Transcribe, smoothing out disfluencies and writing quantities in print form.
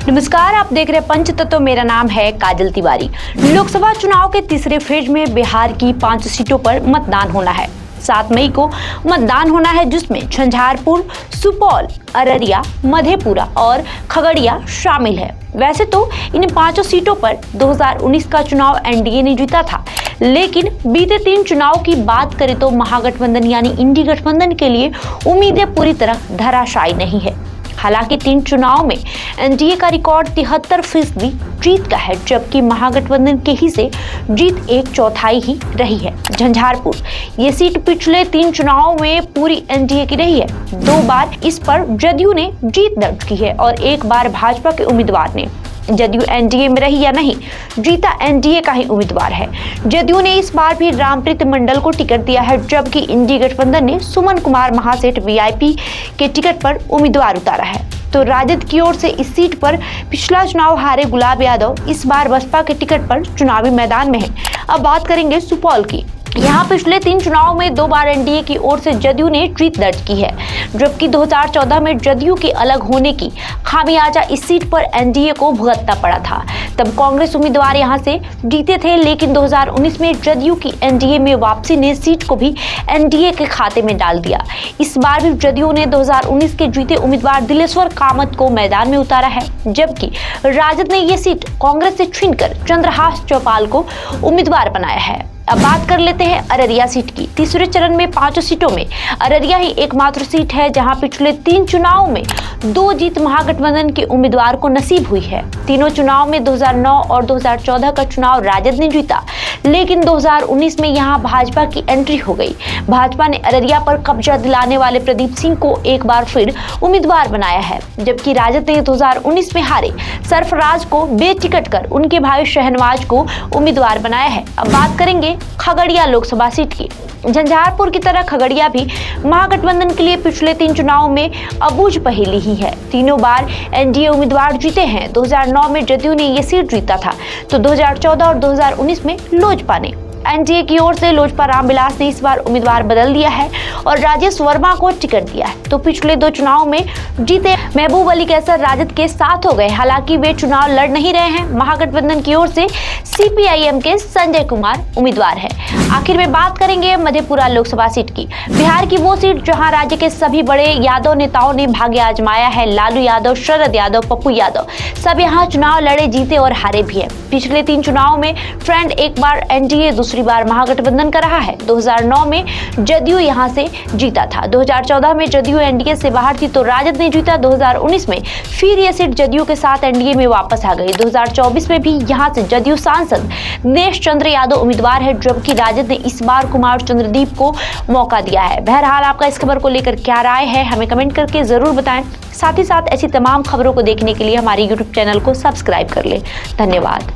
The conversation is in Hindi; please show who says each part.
Speaker 1: नमस्कार, आप देख रहे हैं पंचतत्व। मेरा नाम है काजल तिवारी। लोकसभा चुनाव के तीसरे फेज में बिहार की 5 सीटों पर मतदान होना है। 7 मई को मतदान होना है, जिसमें झंझारपुर, सुपौल, अररिया, मधेपुरा और खगड़िया शामिल है। वैसे तो इन 5 सीटों पर 2019 का चुनाव एनडीए ने जीता था, लेकिन बीते 3 चुनाव की बात करें तो महागठबंधन यानी इंडी गठबंधन के लिए उम्मीदें पूरी तरह धराशायी नहीं है। हालांकि 3 चुनाव में एनडीए का रिकॉर्ड 73% जीत का है, जबकि महागठबंधन के ही से जीत 1/4 ही रही है। झंझारपुर ये सीट पिछले 3 चुनावों में पूरी एनडीए की रही है। 2 बार इस पर जदयू ने जीत दर्ज की है और 1 बार भाजपा के उम्मीदवार ने। जदयू एनडीए में रही या नहीं, जीता एनडीए का ही उम्मीदवार है। जदयू ने इस बार भी रामप्रीत मंडल को टिकट दिया है, जबकि इंडी गठबंधन ने सुमन कुमार महासेठ वीआईपी के टिकट पर उम्मीदवार उतारा है। तो राजद की ओर से इस सीट पर पिछला चुनाव हारे गुलाब यादव इस बार बसपा के टिकट पर चुनावी मैदान में है। अब बात करेंगे सुपौल की। यहाँ पिछले 3 चुनाव में 2 बार एनडीए की ओर से जदयू ने जीत दर्ज की है, जबकि 2014 में जदयू के अलग होने की खामियाजा इस सीट पर एनडीए को भुगतना पड़ा था। तब कांग्रेस उम्मीदवार यहाँ से जीते थे, लेकिन 2019 में जदयू की एनडीए में वापसी ने सीट को भी एनडीए के खाते में डाल दिया। इस बार भी जदयू ने 2019 के जीते उम्मीदवार दिलेश्वर कामत को मैदान में उतारा है, जबकि राजद ने ये सीट कांग्रेस से छीनकर चंद्रहास चौपाल को उम्मीदवार बनाया है। अब बात कर लेते हैं अररिया सीट की। तीसरे चरण में 5 सीटों में अररिया ही एकमात्र सीट है जहां पिछले 3 चुनाव में 2 जीत महागठबंधन के उम्मीदवार को नसीब हुई है। तीनों चुनाव में 2009 और 2014 का चुनाव राजद ने जीता, लेकिन 2019 में यहां भाजपा की एंट्री हो गई। भाजपा ने अररिया पर कब्जा दिलाने वाले प्रदीप सिंह को एक बार फिर उम्मीदवार बनाया है, जबकि राजद ने 2019 में हारे सरफराज को बेटिकट कर उनके भाई शहनवाज को उम्मीदवार बनाया है। अब बात करेंगे खगड़िया लोकसभा सीट की। झंझारपुर की तरह खगड़िया भी महागठबंधन के लिए पिछले 3 चुनाव में अबूझ पहेली ही है। तीनों बार एनडीए उम्मीदवार जीते हैं। 2009 में जदयू ने ये सीट जीता था, तो 2014 और 2019 में लोजपा ने। एनडीए की ओर से लोजपा रामविलास ने इस बार उम्मीदवार बदल दिया है और राजेश वर्मा को टिकट दिया है। तो पिछले 2 चुनाव में जीते महबूब अली कैसर राजद के साथ हो गए। हालांकि वे चुनाव लड़ नहीं रहे हैं। महागठबंधन की ओर से सीपीआईएम के संजय कुमार उम्मीदवार है। आखिर में बात करेंगे मधेपुरा लोकसभा सीट की। बिहार की वो सीट जहां राज्य के सभी बड़े यादव नेताओं ने भाग्य आजमाया है। लालू यादव, शरद यादव, पप्पू यादव सब यहाँ चुनाव लड़े, जीते और हारे भी है। पिछले 3 चुनाव में ट्रेंड एक बार एनडीए, दूसरी बार महागठबंधन का रहा है। 2009 में जदयू यहां से जीता था। 2014 में जदयू एनडीए से बाहर थी, तो राजद ने जीता। 2019 में फिर यह सीट जदयू के साथ एनडीए में वापस आ गई। 2024 में भी यहां से जदयू सांसद दिनेश चंद्र यादव उम्मीदवार है, जबकि राजद ने इस बार कुमार चंद्रदीप को मौका दिया है। बहरहाल आपका इस खबर को लेकर क्या राय है, हमें कमेंट करके जरूर बताएं। साथ ही साथ ऐसी तमाम खबरों को देखने के लिए हमारे YouTube चैनल को सब्सक्राइब कर लें। धन्यवाद।